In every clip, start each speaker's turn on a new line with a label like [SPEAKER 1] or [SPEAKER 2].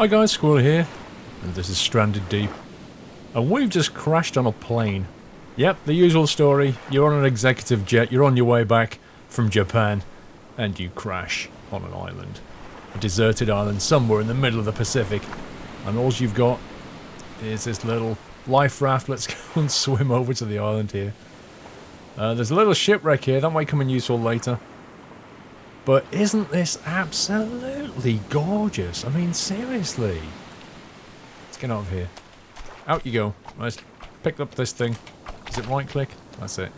[SPEAKER 1] Hi guys, Squirrel here, and this is Stranded Deep. And we've just crashed on a plane. Yep, the usual story. You're on an executive jet, you're on your way back from Japan, and you crash on an island. A deserted island somewhere in the middle of the Pacific. And all you've got is this little life raft. Let's go and swim over to the island here. There's a little shipwreck here, that might come in useful later. But isn't this absolutely gorgeous? I mean, seriously. Let's get out of here. Out you go. Let's pick up this thing. Is it right click? That's it.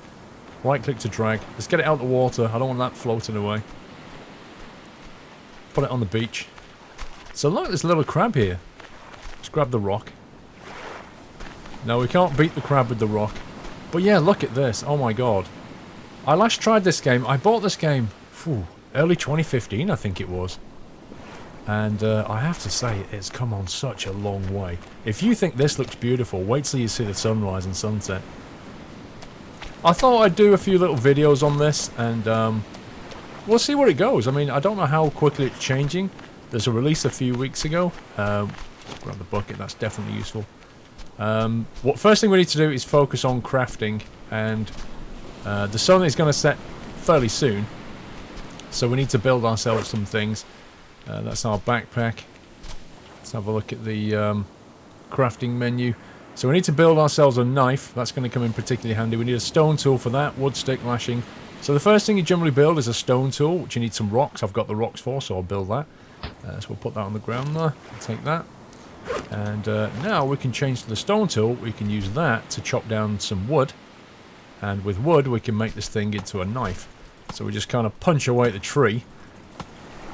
[SPEAKER 1] Right click to drag. Let's get it out of the water. I don't want that floating away. Put it on the beach. So look, there's a little crab here. Let's grab the rock. No, we can't beat the crab with the rock. But yeah, look at this. Oh my god. I last tried this game. I bought this game early 2015, I think it was. And I have to say, it's come on such a long way. If you think this looks beautiful, wait till you see the sunrise and sunset. I thought I'd do a few little videos on this, and we'll see where it goes. I mean, I don't know how quickly it's changing. There's a release a few weeks ago. Grab the bucket, that's definitely useful. First thing we need to do is focus on crafting, and the sun is going to set fairly soon. So we need to build ourselves some things. That's our backpack. Let's have a look at the crafting menu. So we need to build ourselves a knife. That's going to come in particularly handy. We need a stone tool for that. Wood stick, lashing. So the first thing you generally build is a stone tool, which you need some rocks. I've got the rocks for, so I'll build that. So we'll put that on the ground there. I'll take that. And now we can change to the stone tool. We can use that to chop down some wood. And with wood, we can make this thing into a knife. So we just kind of punch away at the tree.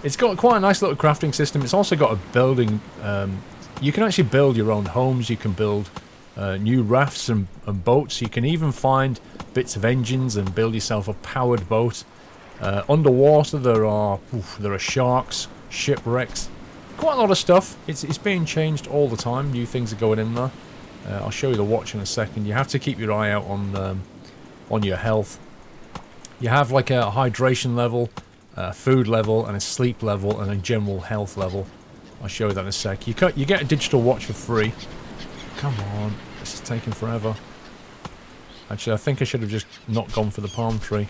[SPEAKER 1] It's got quite a nice little crafting system. It's also got a building... you can actually build your own homes. You can build new rafts and boats. You can even find bits of engines and build yourself a powered boat. Underwater there are sharks, shipwrecks. Quite a lot of stuff. It's being changed all the time. New things are going in there. I'll show you the watch in a second. You have to keep your eye out on your health. You have like a hydration level, a food level, and a sleep level, and a general health level. I'll show you that in a sec. You get a digital watch for free. Come on, this is taking forever. Actually, I think I should have just not gone for the palm tree.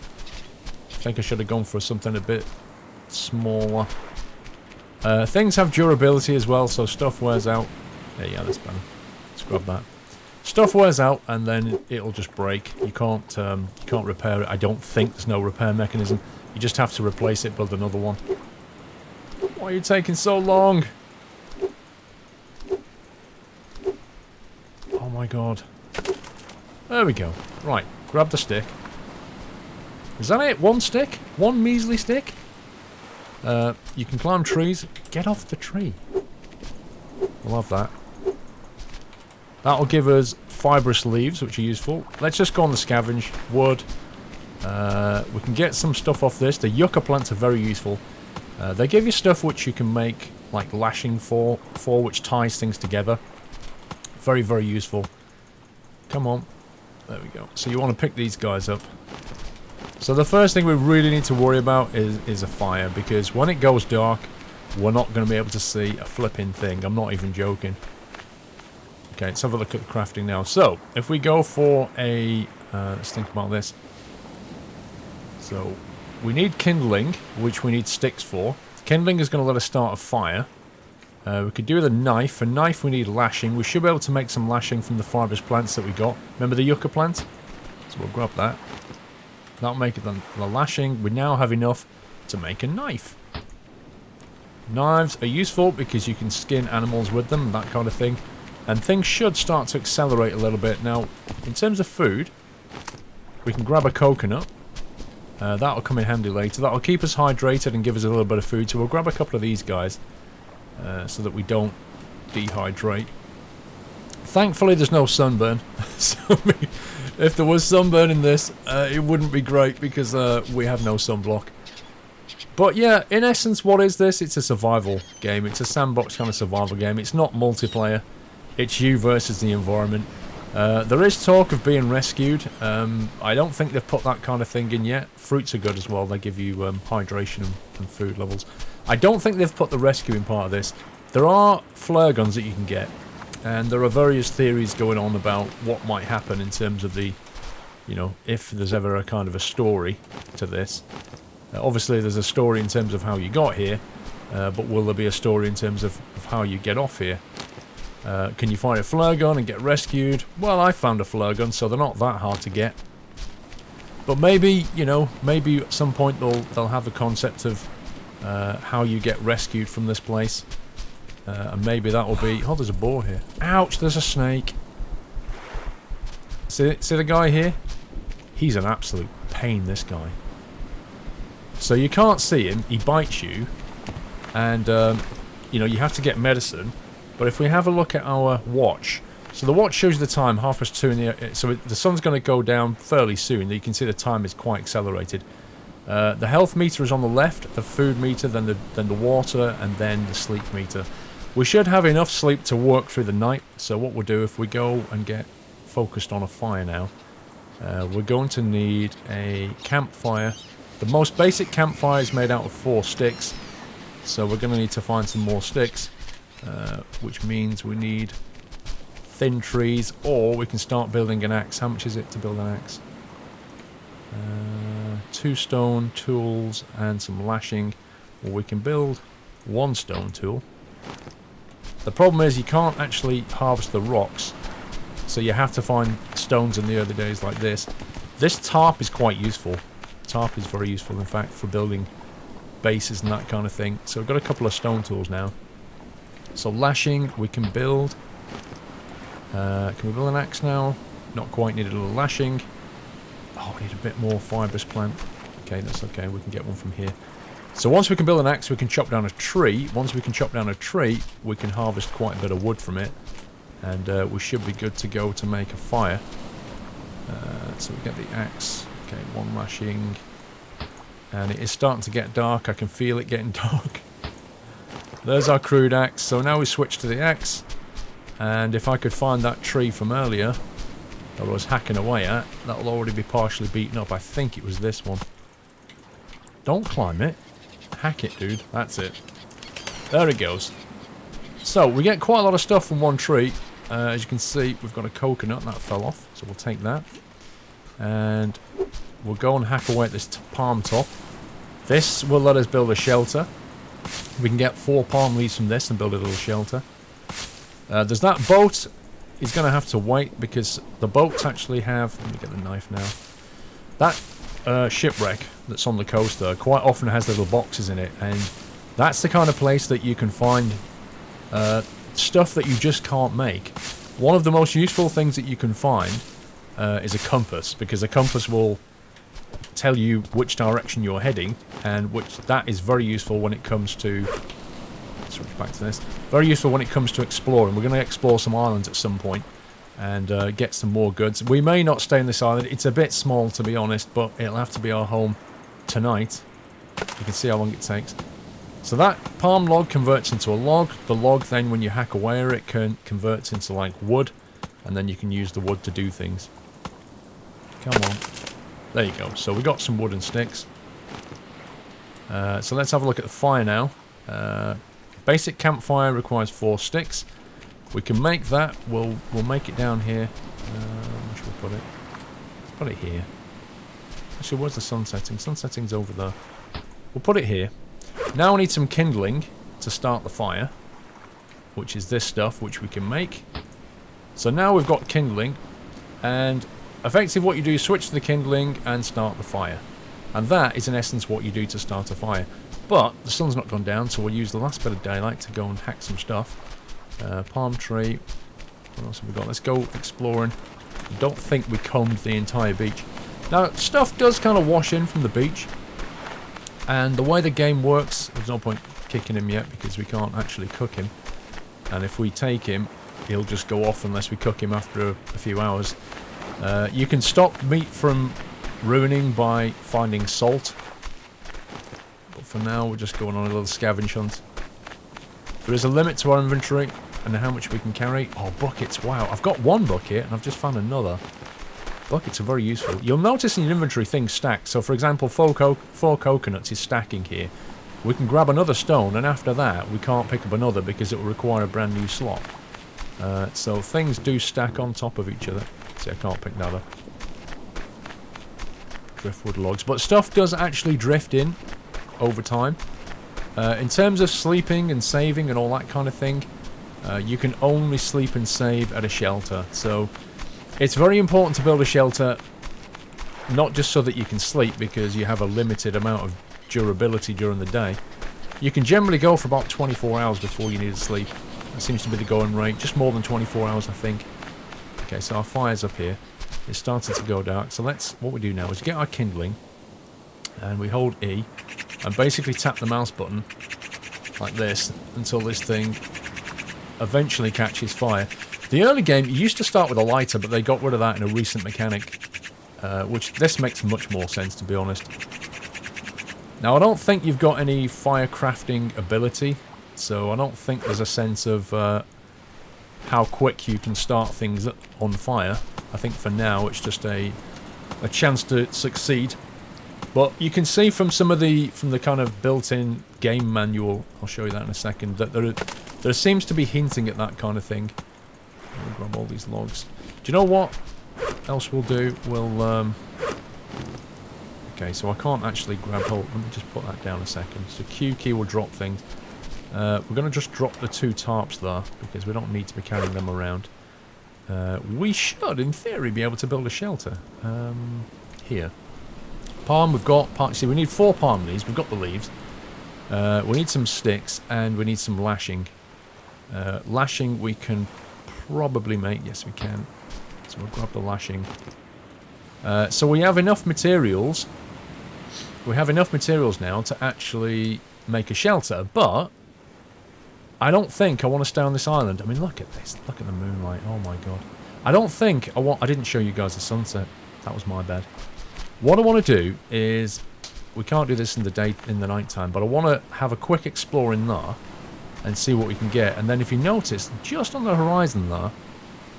[SPEAKER 1] I think I should have gone for something a bit smaller. Things have durability as well, so stuff wears out. Yeah, that's better. Let's grab that. Stuff wears out, and then it'll just break. You can't repair it. I don't think there's no repair mechanism. You just have to replace it, build another one. Why are you taking so long? Oh my god. There we go. Right, grab the stick. Is that it? One stick? One measly stick? You can climb trees. Get off the tree. I love that. That'll give us fibrous leaves, which are useful. Let's just go on the scavenge. Wood. We can get some stuff off this. The yucca plants are very useful. They give you stuff which you can make like lashing for which ties things together. Very, very useful. Come on. There we go. So you want to pick these guys up. So the first thing we really need to worry about is a fire, because when it goes dark, we're not going to be able to see a flipping thing. I'm not even joking. Okay, let's have a look at the crafting now. So, if we go for a... let's think about this. So, we need kindling, which we need sticks for. Kindling is going to let us start a fire. We could do with a knife. For knife, we need lashing. We should be able to make some lashing from the fibrous plants that we got. Remember the yucca plant? So we'll grab that. That'll make it the lashing. We now have enough to make a knife. Knives are useful because you can skin animals with them, that kind of thing. And things should start to accelerate a little bit. Now, in terms of food, we can grab a coconut. That'll come in handy later. That'll keep us hydrated and give us a little bit of food. So we'll grab a couple of these guys so that we don't dehydrate. Thankfully, there's no sunburn. So if there was sunburn in this, it wouldn't be great because we have no sunblock. But yeah, in essence, what is this? It's a survival game. It's a sandbox kind of survival game. It's not multiplayer. It's you versus the environment. There is talk of being rescued. I don't think they've put that kind of thing in yet. Fruits are good as well. They give you hydration and food levels. I don't think they've put the rescuing part of this. there are flare guns that you can get, and there are various theories going on about what might happen in terms of the, you know, if there's ever a kind of a story to this. Obviously there's a story in terms of how you got here, but will there be a story in terms of how you get off here? Can you find a flare gun and get rescued? Well, I found a flare gun, so they're not that hard to get. But maybe, you know, maybe at some point they'll have a concept of how you get rescued from this place. And maybe that will be... Oh, there's a boar here. Ouch, there's a snake. See the guy here? He's an absolute pain, this guy. So you can't see him, he bites you. And, you know, you have to get medicine. But if we have a look at our watch... So the watch shows you the time, 2:30 in the... So the sun's going to go down fairly soon. You can see the time is quite accelerated. The health meter is on the left, the food meter, then the water, and then the sleep meter. We should have enough sleep to work through the night. So what we'll do, if we go and get focused on a fire now, we're going to need a campfire. The most basic campfire is made out of 4 sticks. So we're going to need to find some more sticks, which means we need thin trees, or we can start building an axe. How much is it to build an axe? 2 stone tools and some lashing. Or we can build 1 stone tool. The problem is you can't actually harvest the rocks, so you have to find stones in the early days like this. This tarp is quite useful. Tarp is very useful, in fact, for building bases and that kind of thing. So we've got a couple of stone tools now. So lashing we can build. Can we build an axe now? Not quite, need a little lashing. Oh, we need a bit more fibrous plant. Okay, that's okay, we can get one from here. So once we can build an axe, we can chop down a tree. Once we can chop down a tree, we can harvest quite a bit of wood from it. And we should be good to go to make a fire. So we get the axe. Okay, 1 lashing. And it is starting to get dark. I can feel it getting dark. There's our crude axe. So now we switch to the axe. And if I could find that tree from earlier that I was hacking away at, that'll already be partially beaten up. I think it was this one. Don't climb it. Hack it, dude. That's it. There it goes. So, we get quite a lot of stuff from 1 tree. As you can see, we've got a coconut. That fell off. So we'll take that. And we'll go and hack away at this palm top. This will let us build a shelter. We can get 4 palm leaves from this and build a little shelter. There's that boat. He's going to have to wait because the boats actually have... Let me get the knife now. That shipwreck that's on the coast there quite often has little boxes in it, and that's the kind of place that you can find stuff that you just can't make. One of the most useful things that you can find is a compass, because a compass will tell you which direction you're heading, and that is very useful when it comes to... Switch back to this. Very useful when it comes to exploring. We're going to explore some islands at some point and get some more goods. We may not stay on this island. It's a bit small, to be honest, but it'll have to be our home tonight. You can see how long it takes. So that palm log converts into a log. The log then, when you hack away at it, converts into like wood, and then you can use the wood to do things. Come on. There you go. So we got some wood and sticks. So let's have a look at the fire now. Basic campfire requires 4 sticks. We can make that. We'll make it down here. Where should we put it? Let's put it here. Actually, where's the sun setting? Sun setting's over there. We'll put it here. Now we need some kindling to start the fire, which is this stuff, which we can make. So now we've got kindling, and effectively what you do is switch to the kindling and start the fire. And that is in essence what you do to start a fire. But the sun's not gone down, so we'll use the last bit of daylight to go and hack some stuff. Palm tree. What else have we got? Let's go exploring. I don't think we combed the entire beach. Now, stuff does kind of wash in from the beach. And the way the game works, there's no point kicking him yet because we can't actually cook him. And if we take him, he'll just go off unless we cook him after a few hours. You can stop meat from ruining by finding salt. But for now, we're just going on a little scavenge hunt. There is a limit to our inventory and how much we can carry. Oh, buckets. Wow, I've got 1 bucket and I've just found another. Buckets are very useful. You'll notice in your inventory things stack. So, for example, 4 coconuts is stacking here. we can grab another stone, and after that we can't pick up another because it will require a brand new slot. So things do stack on top of each other. See, I can't pick that up. Driftwood logs. But stuff does actually drift in over time. In terms of sleeping and saving and all that kind of thing, you can only sleep and save at a shelter. So it's very important to build a shelter, not just so that you can sleep because you have a limited amount of durability during the day. You can generally go for about 24 hours before you need to sleep. That seems to be the going rate. Just more than 24 hours, I think. Okay, so our fire's up here. It's starting to go dark. So what we do now is get our kindling, and we hold E, and basically tap the mouse button like this until this thing eventually catches fire. The early game, you used to start with a lighter, but they got rid of that in a recent mechanic, which this makes much more sense, to be honest. Now, I don't think you've got any fire crafting ability, so I don't think there's a sense of how quick you can start things on fire. I think for now it's just a chance to succeed. But you can see from from the kind of built-in game manual, I'll show you that in a second, that there seems to be hinting at that kind of thing. I'll grab all these logs. Do you know what else we'll do? We'll okay, so I can't actually grab hold. Let me just put that down a second. So Q key will drop things. We're going to just drop the 2 tarps there because we don't need to be carrying them around. We should, in theory, be able to build a shelter. Here. Palm, we've got... See, we need 4 palm leaves. We've got the leaves. We need some sticks, and we need some lashing. Lashing we can probably make. Yes, we can. So we'll grab the lashing. So we have enough materials. We have enough materials now to actually make a shelter, but I don't think I want to stay on this island. I mean, look at this. Look at the moonlight. Oh my god. I don't think I want... I didn't show you guys the sunset. That was my bad. What I want to do is... We can't do this in the night time, but I want to have a quick explore in there and see what we can get. And then if you notice, just on the horizon there,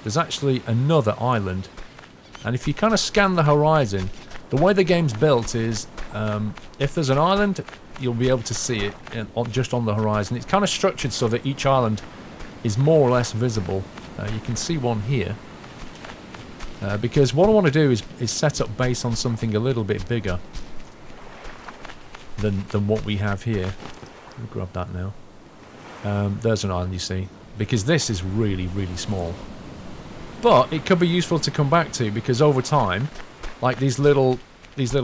[SPEAKER 1] there's actually another island. And if you kind of scan the horizon, the way the game's built is, if there's an island, you'll be able to see it just on the horizon. It's kind of structured so that each island is more or less visible. You can see one here. Because what I want to do is set up base on something a little bit bigger than what we have here. We'll grab that now. There's an island, you see. Because this is really, really small. But it could be useful to come back to, because over time, like these little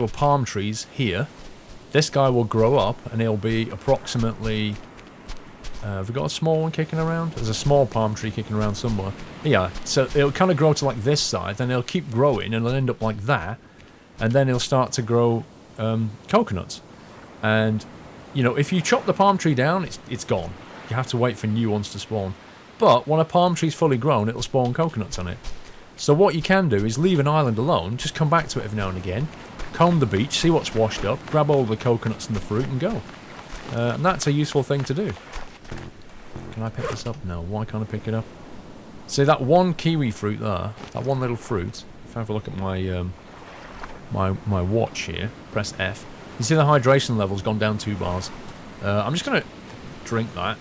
[SPEAKER 1] palm trees here, this guy will grow up and it'll be approximately... have we got a small one kicking around? There's a small palm tree kicking around somewhere. Yeah, so it'll kind of grow to like this side, then it'll keep growing and it'll end up like that, and then it'll start to grow coconuts. And, you know, if you chop the palm tree down, it's gone. You have to wait for new ones to spawn. But when a palm tree's fully grown, it'll spawn coconuts on it. So what you can do is leave an island alone, just come back to it every now and again, comb the beach, see what's washed up, grab all the coconuts and the fruit and go. And that's a useful thing to do. Can I pick this up? No, why can't I pick it up? See that one kiwi fruit there, that one little fruit, if I have a look at my my watch here, press F, you see the hydration level's gone down 2 bars. I'm just going to drink that.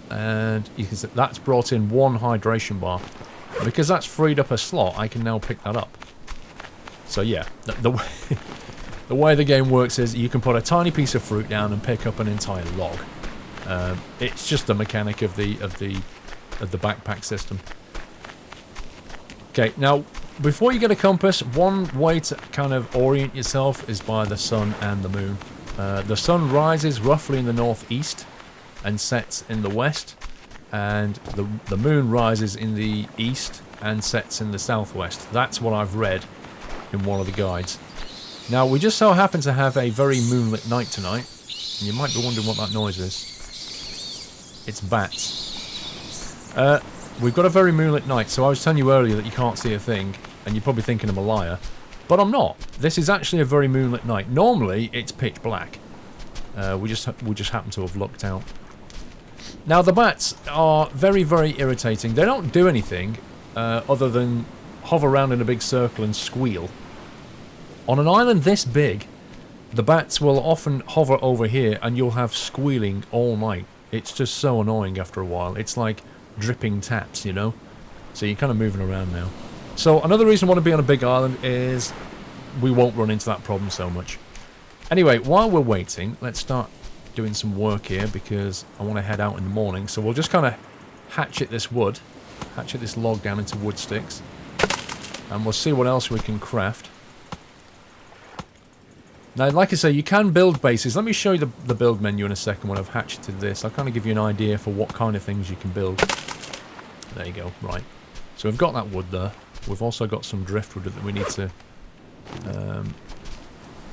[SPEAKER 1] And you can see that's brought in 1 hydration bar. Because that's freed up a slot, I can now pick that up. So yeah, the way the game works is you can put a tiny piece of fruit down and pick up an entire log. It's just the mechanic of the backpack system. Okay, now before you get a compass, one way to kind of orient yourself is by the sun and the moon. The sun rises roughly in the northeast and sets in the west, and the moon rises in the east and sets in the southwest. That's what I've read in one of the guides. Now, we just so happen to have a very moonlit night tonight, and you might be wondering what that noise is. It's bats. We've got a very moonlit night, so I was telling you earlier that you can't see a thing, and you're probably thinking I'm a liar, but I'm not. This is actually a very moonlit night. Normally, it's pitch black. We just happen to have lucked out. Now, the bats are very, very irritating. They don't do anything other than hover around in a big circle and squeal. On an island this big, the bats will often hover over here and you'll have squealing all night. It's just so annoying after a while. It's like dripping taps, you know? So you're kind of moving around now. So another reason I want to be on a big island is we won't run into that problem so much. Anyway, while we're waiting, let's start doing some work here because I want to head out in the morning. So we'll just kind of hatchet this wood, hatchet this log down into wood sticks, and we'll see what else we can craft. Now, like I say, you can build bases. Let me show you the build menu in a second when I've hatcheted this. I'll kind of give you an idea for what kind of things you can build. There you go, right. So we've got that wood there. We've also got some driftwood that we need to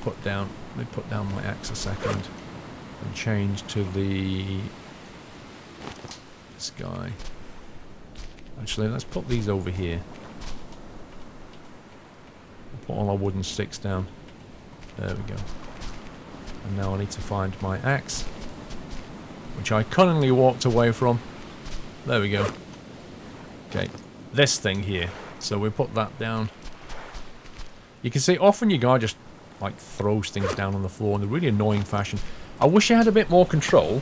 [SPEAKER 1] put down. Let me put down my axe a second and change to this guy. Actually, let's put these over here. Put all our wooden sticks down. There we go. And now I need to find my axe, which I cunningly walked away from. There we go. Okay, this thing here. So we put that down. You can see often your guy just like throws things down on the floor in a really annoying fashion. I wish I had a bit more control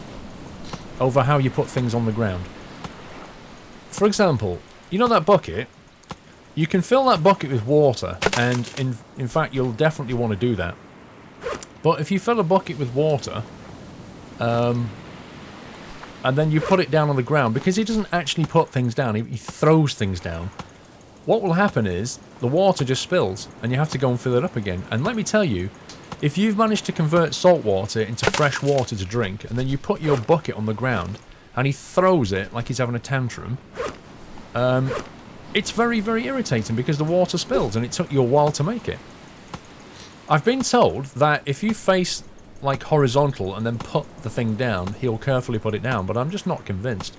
[SPEAKER 1] over how you put things on the ground. For example, you know that bucket? You can fill that bucket with water, and in fact you'll definitely want to do that. But if you fill a bucket with water, and then you put it down on the ground, because he doesn't actually put things down, he throws things down, what will happen is the water just spills, and you have to go and fill it up again. And let me tell you, if you've managed to convert salt water into fresh water to drink, and then you put your bucket on the ground, and he throws it like he's having a tantrum, it's very, very irritating because the water spills and it took you a while to make it. I've been told that if you face like horizontal and then put the thing down, he'll carefully put it down, but I'm just not convinced.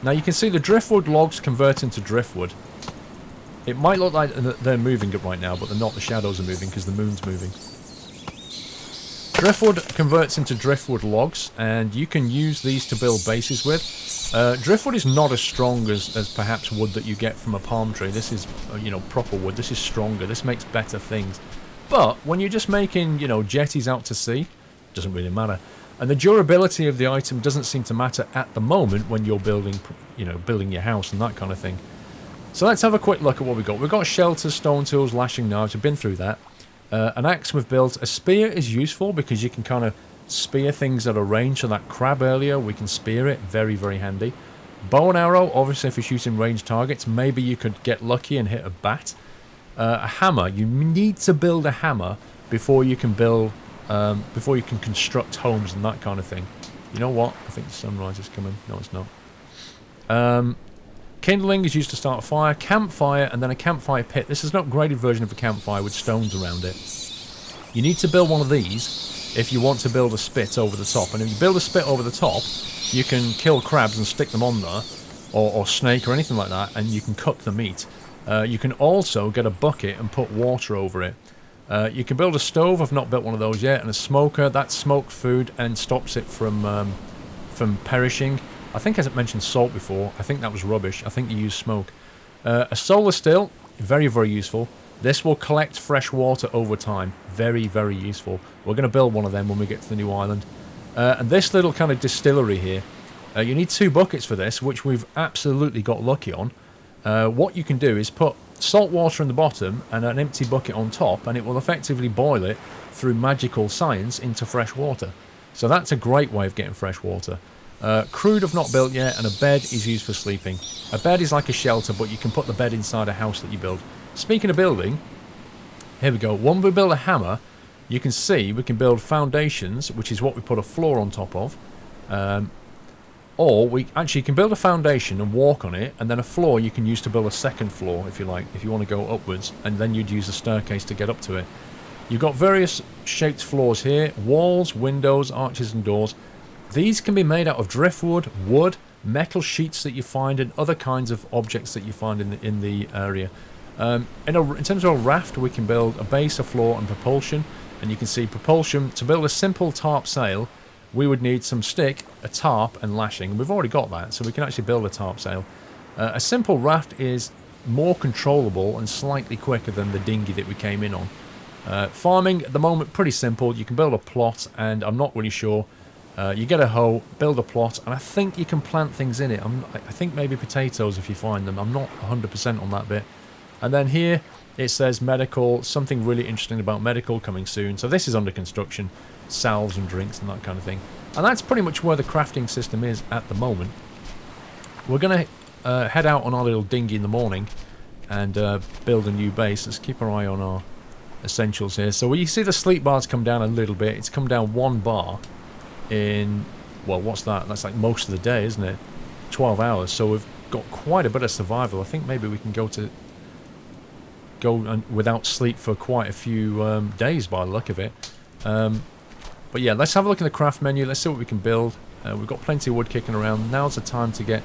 [SPEAKER 1] Now you can see the driftwood logs convert into driftwood. It might look like they're moving it right now, but they're not. The shadows are moving because the moon's moving. Driftwood converts into driftwood logs, and you can use these to build bases with. Driftwood is not as strong as perhaps wood that you get from a palm tree. This is, you know, proper wood. This is stronger. This makes better things. But when you're just making, you know, jetties out to sea, it doesn't really matter. And the durability of the item doesn't seem to matter at the moment when you're building, you know, building your house and that kind of thing. So let's have a quick look at what we've got. We've got shelters, stone tools, lashing knives. We've been through that. An axe we've built. A spear is useful because you can kind of spear things at a range. So that crab earlier, we can spear it. Very, very handy. Bow and arrow, obviously if you're shooting range targets, maybe you could get lucky and hit a bat. A hammer. You need to build a hammer before you can build, before you can construct homes and that kind of thing. You know what? I think the sunrise is coming. No, it's not. Kindling is used to start a fire, campfire, and then a campfire pit. This is an upgraded version of a campfire with stones around it. You need to build one of these if you want to build a spit over the top. And if you build a spit over the top, you can kill crabs and stick them on there, or snake or anything like that, and you can cook the meat. You can also get a bucket and put water over it. You can build a stove. I've not built one of those yet, and a smoker. That smokes food and stops it from perishing. I think I mentioned salt before. I think that was rubbish. I think you use smoke. A solar still, very, very useful. This will collect fresh water over time. Very, very useful. We're going to build one of them when we get to the new island. And this little kind of distillery here, you need 2 buckets for this, which we've absolutely got lucky on. What you can do is put salt water in the bottom and an empty bucket on top, and it will effectively boil it through magical science into fresh water. So that's a great way of getting fresh water. Crude I've not built yet, and a bed is used for sleeping. A bed is like a shelter, but you can put the bed inside a house that you build. Speaking of building, here we go. When we build a hammer, you can see we can build foundations, which is what we put a floor on top of. Or we actually can build a foundation and walk on it, and then a floor you can use to build a second floor, if you like, if you want to go upwards, and then you'd use a staircase to get up to it. You've got various shaped floors here, walls, windows, arches and doors. These can be made out of driftwood, wood, metal sheets that you find, and other kinds of objects that you find in the area. In terms of a raft, we can build a base, a floor, and propulsion. And you can see propulsion. To build a simple tarp sail, we would need some stick, a tarp, and lashing. We've already got that, so we can actually build a tarp sail. A simple raft is more controllable and slightly quicker than the dinghy that we came in on. Farming at the moment, pretty simple. You can build a plot, and I'm not really sure. You get a hoe, build a plot, and I think you can plant things in it. I think maybe potatoes if you find them. I'm not 100% on that bit. And then here it says medical, something really interesting about medical coming soon. So this is under construction, salves and drinks and that kind of thing. And that's pretty much where the crafting system is at the moment. We're going to head out on our little dinghy in the morning and build a new base. Let's keep our eye on our essentials here. So you see the sleep bars come down a little bit. It's come down 1 bar in, well, what's that? That's like most of the day, isn't it? 12 hours. So we've got quite a bit of survival. I think maybe we can go without sleep for quite a few days by the look of it. But yeah, let's have a look at the craft menu. Let's see what we can build. We've got plenty of wood kicking around. Now's the time to get...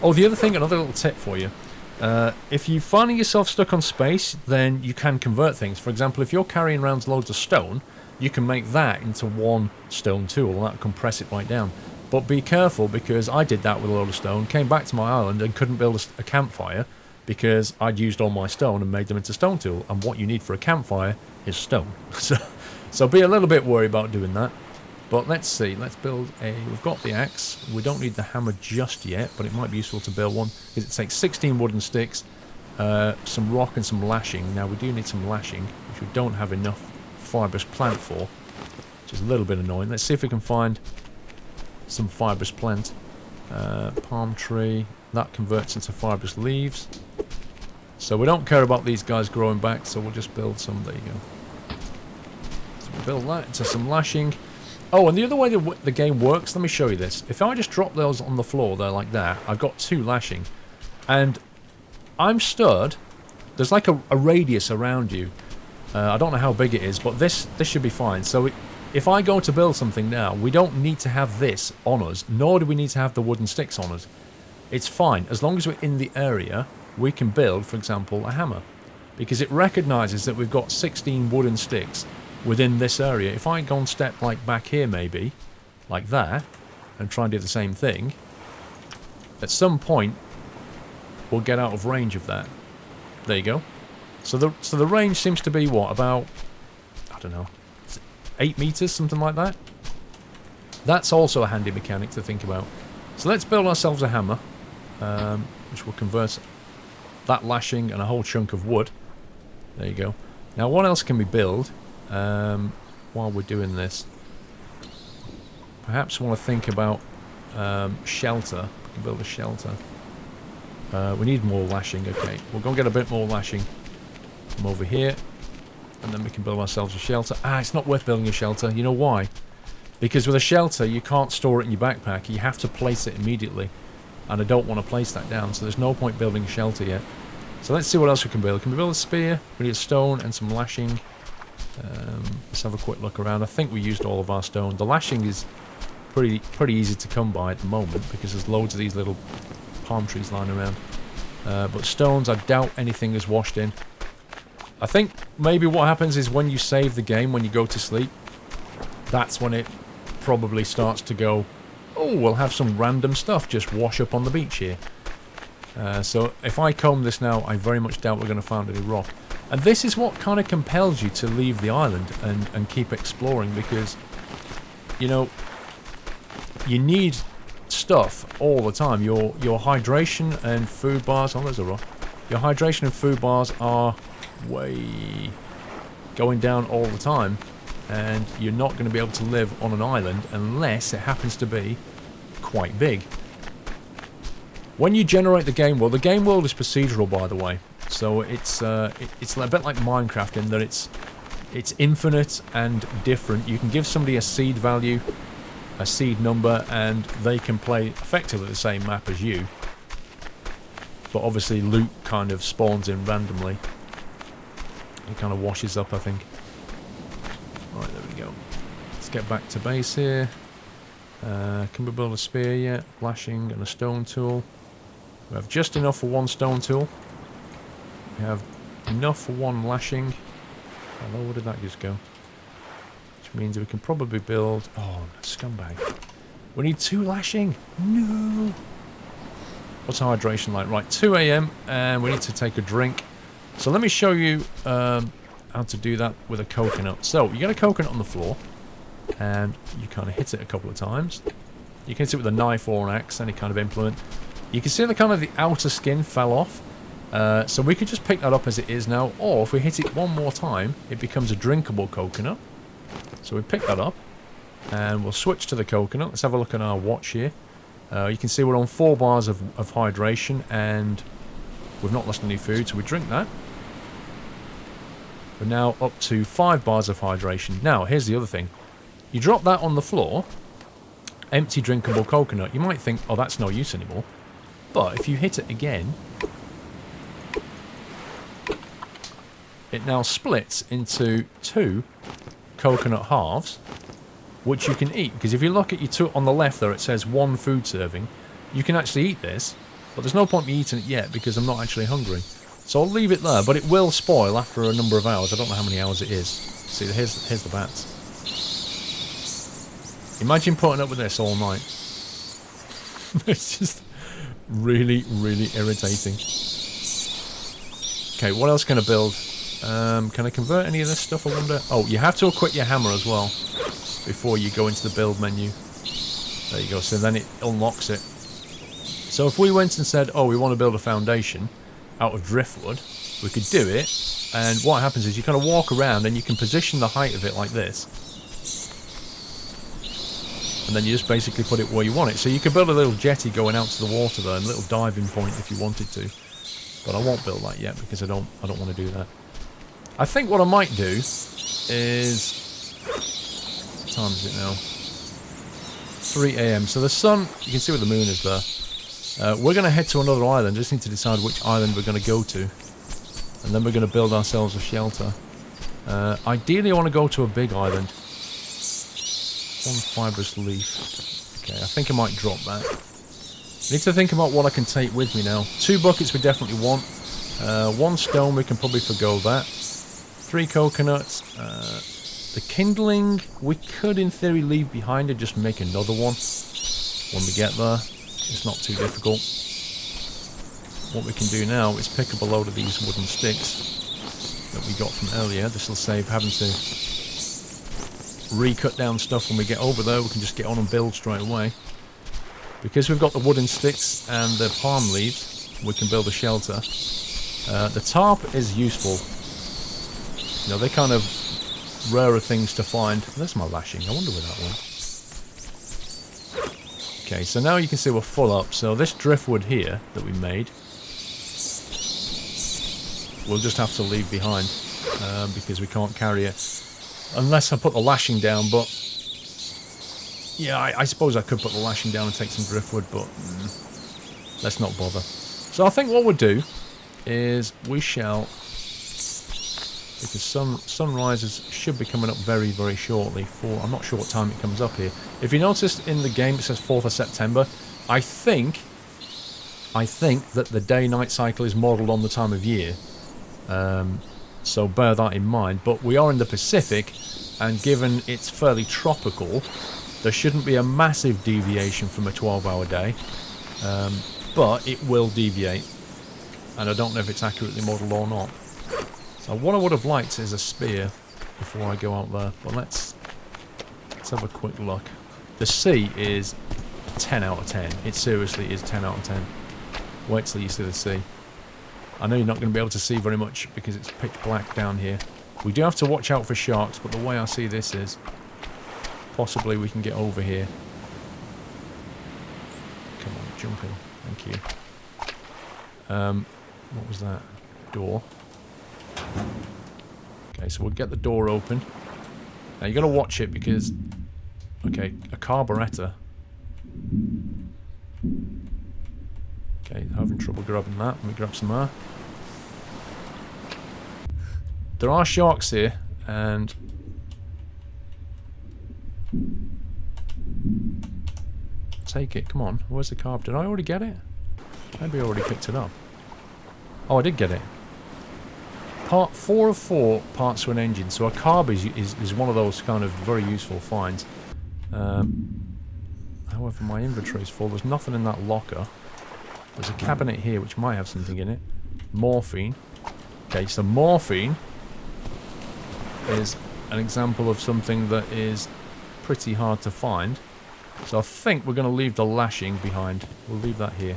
[SPEAKER 1] Oh, the other thing, another little tip for you. If you're finding yourself stuck on space, then you can convert things. For example, if you're carrying around loads of stone, you can make that into 1 stone tool, and that'll compress it right down. But be careful, because I did that with a load of stone, came back to my island and couldn't build a campfire because I'd used all my stone and made them into stone tool, and what you need for a campfire is stone. So be a little bit worried about doing that. But let's see, let's build we've got the axe. We don't need the hammer just yet, but it might be useful to build one, because it takes 16 wooden sticks, some rock and some lashing. Now we do need some lashing, which we don't have enough fibrous plant for, which is a little bit annoying. Let's see if we can find some fibrous plant. Palm tree, that converts into fibrous leaves. So we don't care about these guys growing back, so we'll just build some. There you go. So we'll build that into some lashing. Oh, and the other way the game works, let me show you this. If I just drop those on the floor there like that, I've got 2 lashing. And I'm stood. There's like a radius around you. I don't know how big it is, but this should be fine. So if I go to build something now, we don't need to have this on us, nor do we need to have the wooden sticks on us. It's fine. As long as we're in the area, we can build, for example, a hammer. Because it recognises that we've got 16 wooden sticks within this area. If I go and step like back here maybe, like that, and try and do the same thing, at some point we'll get out of range of that. There you go. So the range seems to be what, about, I don't know, 8 meters, something like that. That's also a handy mechanic to think about. So let's build ourselves a hammer, which will convert that lashing and a whole chunk of wood. There you go. Now what else can we build while we're doing this? Perhaps we want to think about shelter. We can build a shelter. We need more lashing. Okay, we'll go and get a bit more lashing from over here, and then we can build ourselves a shelter. It's not worth building a shelter. You know why? Because with a shelter you can't store it in your backpack. You have to place it immediately, and I don't want to place that down, so there's no point building a shelter yet. So let's see what else we can build. Can we build a spear? We need stone and some lashing. Let's have a quick look around. I think we used all of our stone. The lashing is pretty easy to come by at the moment, because there's loads of these little palm trees lying around. But stones, I doubt anything is washed in. I think maybe what happens is when you save the game, when you go to sleep, that's when it probably starts to go, oh, we'll have some random stuff just wash up on the beach here. So if I comb this now, I very much doubt we're going to find any rock. And this is what kind of compels you to leave the island and keep exploring, because, you know, you need stuff all the time. Your hydration and food bars, oh, there's a rock. Your hydration and food bars are way going down all the time, and you're not going to be able to live on an island unless it happens to be quite big. When you generate the game world is procedural, by the way, so it's a bit like Minecraft in that it's infinite and different. You can give somebody a seed value, a seed number, and they can play effectively the same map as you, but obviously loot kind of spawns in randomly. It kind of washes up, I think. Right, there we go. Let's get back to base here. Can we build a spear yet? Lashing and a stone tool. We have just enough for 1 stone tool. We have enough for 1 lashing. Hello, where did that just go? Which means we can probably build... Oh, scumbag. We need 2 lashing. No. What's our hydration like? Right, 2 AM, and we need to take a drink. So let me show you how to do that with a coconut. So, you get a coconut on the floor, and you kind of hit it a couple of times. You can hit it with a knife or an axe, any kind of implement. You can see the outer skin fell off. So we could just pick that up as it is now, or if we hit it one more time, it becomes a drinkable coconut. So we pick that up, and we'll switch to the coconut. Let's have a look at our watch here. You can see we're on 4 bars of hydration, and we've not lost any food, so we drink that. We're now up to 5 bars of hydration. Now, here's the other thing. You drop that on the floor, empty drinkable coconut. You might think, oh, that's no use anymore. But if you hit it again, it now splits into 2 coconut halves, which you can eat. Because if you look at your two on the left there, it says 1 food serving. You can actually eat this, but there's no point me eating it yet because I'm not actually hungry. So I'll leave it there, but it will spoil after a number of hours. I don't know how many hours it is. See, here's the bats. Imagine putting up with this all night. It's just really, really irritating. Okay, what else can I build? Can I convert any of this stuff, I wonder? Oh, you have to equip your hammer as well before you go into the build menu. There you go, so then it unlocks it. So if we went and said, oh, we want to build a foundation out of driftwood, we could do it, and what happens is you kind of walk around and you can position the height of it like this. And then you just basically put it where you want it. So you could build a little jetty going out to the water there, and a little diving point if you wanted to. But I won't build that yet because I don't want to do that. I think what I might do is... What time is it now? 3 AM. So the sun, you can see where the moon is there. We're going to head to another island. Just need to decide which island we're going to go to. And then we're going to build ourselves a shelter. Ideally I want to go to a big island. 1 fibrous leaf. Okay, I think I might drop that. I need to think about what I can take with me now. 2 buckets we definitely want. 1 stone, we can probably forgo that. 3 coconuts. The kindling, we could in theory leave behind and just make another one when we get there. It's not too difficult. What we can do now is pick up a load of these wooden sticks that we got from earlier. This will save having to recut down stuff when we get over there. We can just get on and build straight away. Because we've got the wooden sticks and the palm leaves, we can build a shelter. The tarp is useful. You know, they're kind of rarer things to find. There's my lashing. I wonder where that went. Okay, so now you can see we're full up. So this driftwood here that we made, we'll just have to leave behind because we can't carry it. Unless I put the lashing down, but... Yeah, I suppose I could put the lashing down and take some driftwood, but... let's not bother. So I think what we'll do is we shall... Because sunrises should be coming up very, very shortly. I'm not sure what time it comes up here. If you noticed in the game it says 4th of September. I think that the day-night cycle is modelled on the time of year. So bear that in mind. But we are in the Pacific, and given it's fairly tropical, there shouldn't be a massive deviation from a 12-hour day. But it will deviate. And I don't know if it's accurately modelled or not. So what I would have liked is a spear before I go out there. But let's have a quick look. The sea is 10 out of 10. It seriously is 10 out of 10. Wait till you see the sea. I know you're not going to be able to see very much because it's pitch black down here. We do have to watch out for sharks, but the way I see this is possibly we can get over here. Come on, jump in. Thank you. What was that? Door. Okay, so we'll get the door open. Now you got to watch it because... Okay, a carburettor. Okay, having trouble grabbing that. Let me grab some more. There are sharks here, and... Take it, come on. Where's the carb? Did I already get it? Maybe I already picked it up. Oh, I did get it. Part 4 of 4 parts to an engine. So a carb is one of those kind of very useful finds. However, my inventory is full. There's nothing in that locker. There's a cabinet here which might have something in it. Morphine. Okay, so morphine is an example of something that is pretty hard to find. So I think we're going to leave the lashing behind. We'll leave that here.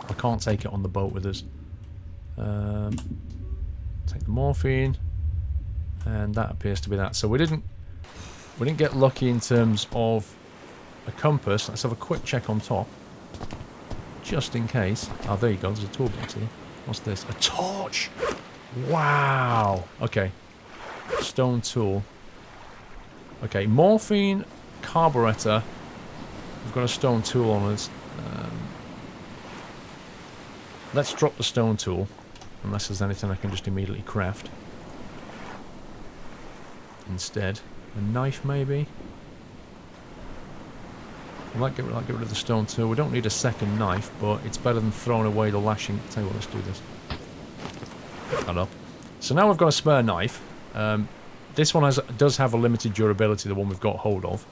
[SPEAKER 1] I can't take it on the boat with us. Take the morphine. And that appears to be that. So we didn't get lucky in terms of a compass. Let's have a quick check on top. Just in case. Oh, there you go. There's a toolbox here. What's this? A torch! Wow! Okay. Stone tool. Okay, morphine, carburetor. We've got a stone tool on us. Let's drop the stone tool. Unless there's anything I can just immediately craft. Instead. A knife, maybe? I might get rid of the stone tool. We don't need a second knife, but it's better than throwing away the lashing. I'll tell you what, let's do this. Pick that up. So now we've got a spare knife. This one does have a limited durability, the one we've got hold of.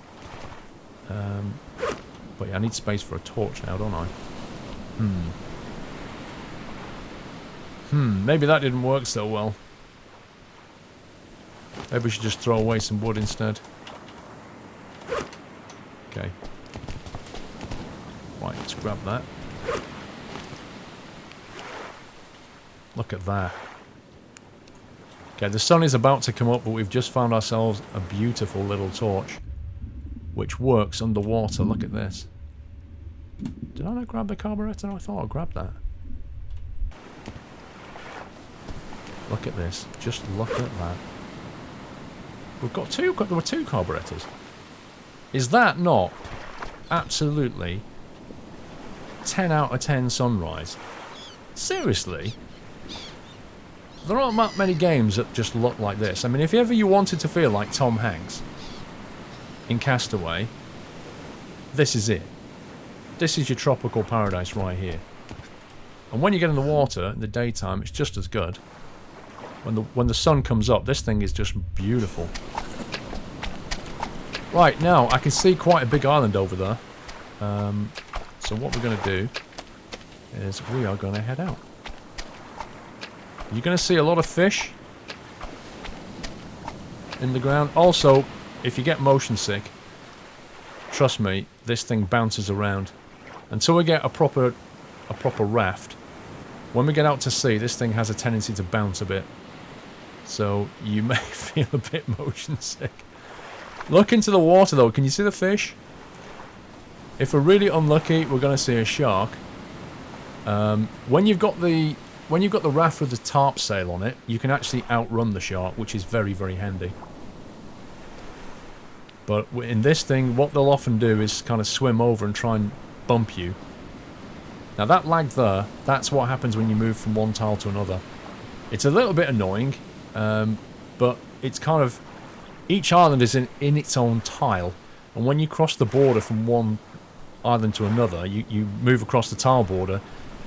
[SPEAKER 1] But yeah, I need space for a torch now, don't I? Maybe that didn't work so well. Maybe we should just throw away some wood instead. Okay. Right, let's grab that. Look at that. Okay, the sun is about to come up, but we've just found ourselves a beautiful little torch. Which works underwater. Look at this. Did I not grab the carburetor? I thought I grabbed that. Look at this. Just look at that. We've got two. There were two carburetors. Is that not absolutely 10 out of 10 sunrise? Seriously? There aren't that many games that just look like this. I mean, if ever you wanted to feel like Tom Hanks in Castaway, this is it. This is your tropical paradise right here. And when you get in the water in the daytime, it's just as good. When the sun comes up, this thing is just beautiful. Right, now, I can see quite a big island over there. So what we're going to do is we are going to head out. You're going to see a lot of fish in the ground. Also, if you get motion sick, trust me, this thing bounces around. Until we get a proper raft, when we get out to sea, this thing has a tendency to bounce a bit. So you may feel a bit motion sick. Look into the water though. Can you see the fish? If we're really unlucky, we're going to see a shark. When you've got the raft with the tarp sail on it, you can actually outrun the shark, which is very, very handy. But in this thing, what they'll often do is kind of swim over and try and bump you. Now that lag there, that's what happens when you move from one tile to another. It's a little bit annoying, but it's kind of... Each island is in its own tile, and when you cross the border from one island to another, you move across the tile border,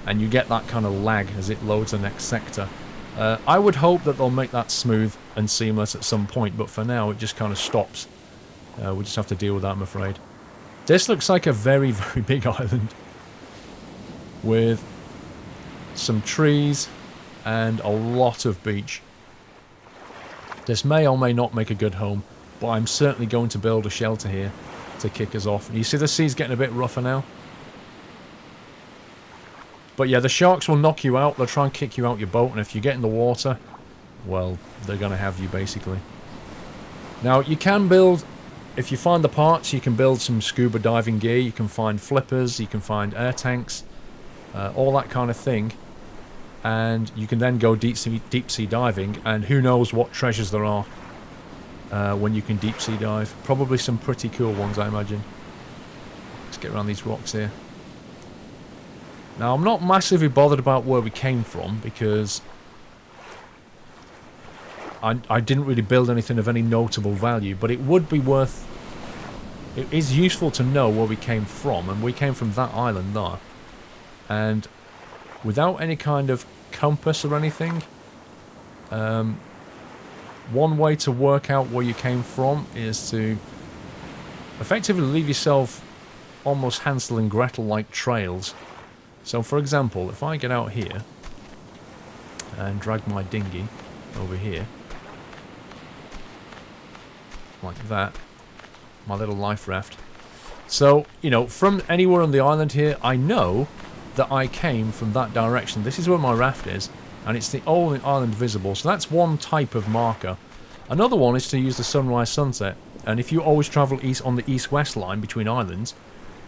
[SPEAKER 1] and you get that kind of lag as it loads the next sector. I would hope that they'll make that smooth and seamless at some point, but for now it just kind of stops. We'll just have to deal with that, I'm afraid. This looks like a very, very big island with some trees and a lot of beach. This may or may not make a good home, but I'm certainly going to build a shelter here to kick us off. You see the sea's getting a bit rougher now? But yeah, the sharks will knock you out. They'll try and kick you out your boat, and if you get in the water, well, they're going to have you, basically. Now, you can build... If you find the parts, you can build some scuba diving gear. You can find flippers, you can find air tanks, all that kind of thing. And you can then go deep sea diving, and who knows what treasures there are when you can deep sea dive. Probably some pretty cool ones, I imagine. Let's get around these rocks here. Now, I'm not massively bothered about where we came from, because I didn't really build anything of any notable value, but it would be worth... It is useful to know where we came from, and we came from that island there. And without any kind of compass or anything, one way to work out where you came from is to effectively leave yourself almost Hansel and Gretel-like trails. So, for example, if I get out here and drag my dinghy over here, like that. My little life raft. So, you know, from anywhere on the island here, I know that I came from that direction. This is where my raft is, and it's the only island visible. So that's one type of marker. Another one is to use the sunrise sunset. And if you always travel east on the east-west line between islands,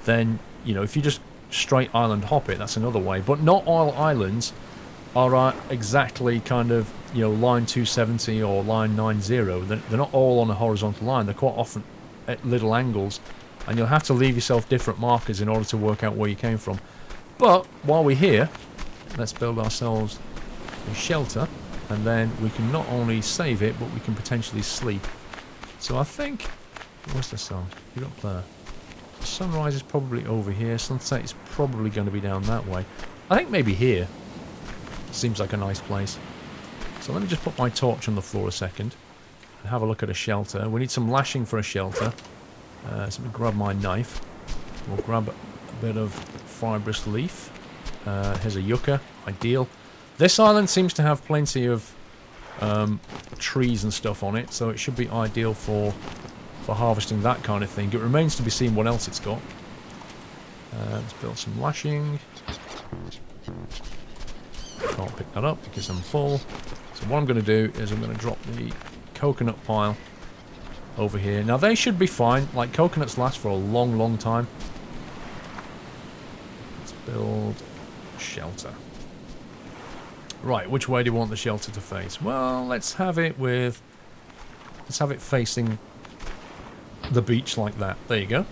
[SPEAKER 1] then, you know, if you just straight island hop it, that's another way. But not all islands are exactly kind of, you know, line 270 or line 90. They're not all on a horizontal line. They're quite often at little angles. And you'll have to leave yourself different markers in order to work out where you came from. But while we're here, let's build ourselves a shelter. And then we can not only save it, but we can potentially sleep. So I think... Where's the sun? You're up there. The sunrise is probably over here. Sunset is probably going to be down that way. I think maybe here. Seems like a nice place. So let me just put my torch on the floor a second. And have a look at a shelter. We need some lashing for a shelter. So let me grab my knife. We'll grab a bit of fibrous leaf. Here's a yucca. Ideal. This island seems to have plenty of trees and stuff on it, so it should be ideal for harvesting that kind of thing. It remains to be seen what else it's got. Let's build some lashing. Can't pick that up because I'm full. So what I'm going to do is I'm going to drop the coconut pile over here. Now they should be fine. Like, coconuts last for a long, long time. Let's build a shelter. Right, which way do you want the shelter to face? Well, let's have it facing the beach like that. There you go.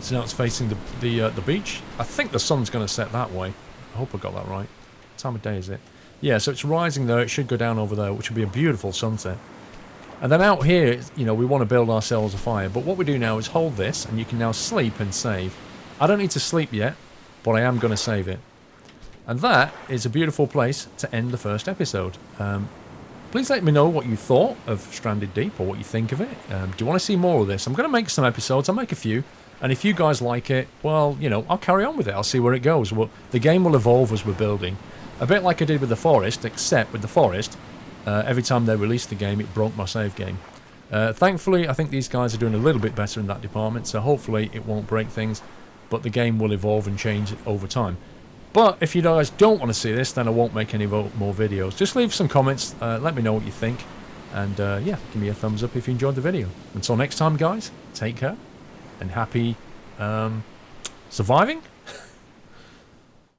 [SPEAKER 1] So now it's facing the beach. I think the sun's going to set that way. I hope I got that right. What time of day is it? Yeah, so it's rising there. It should go down over there, which would be a beautiful sunset. And then out here, you know, we want to build ourselves a fire. But what we do now is hold this, and you can now sleep and save. I don't need to sleep yet, but I am going to save it. And that is a beautiful place to end the first episode. Please let me know what you thought of Stranded Deep, or what you think of it. Do you want to see more of this? I'm going to make some episodes. I'll make a few. And if you guys like it, well, you know, I'll carry on with it. I'll see where it goes. Well, the game will evolve as we're building. A bit like I did with the forest, except with the forest, every time they released the game, it broke my save game. Thankfully, I think these guys are doing a little bit better in that department, so hopefully it won't break things. But the game will evolve and change over time. But if you guys don't want to see this, then I won't make any more videos. Just leave some comments, let me know what you think. And yeah, give me a thumbs up if you enjoyed the video. Until next time, guys, take care. And happy surviving?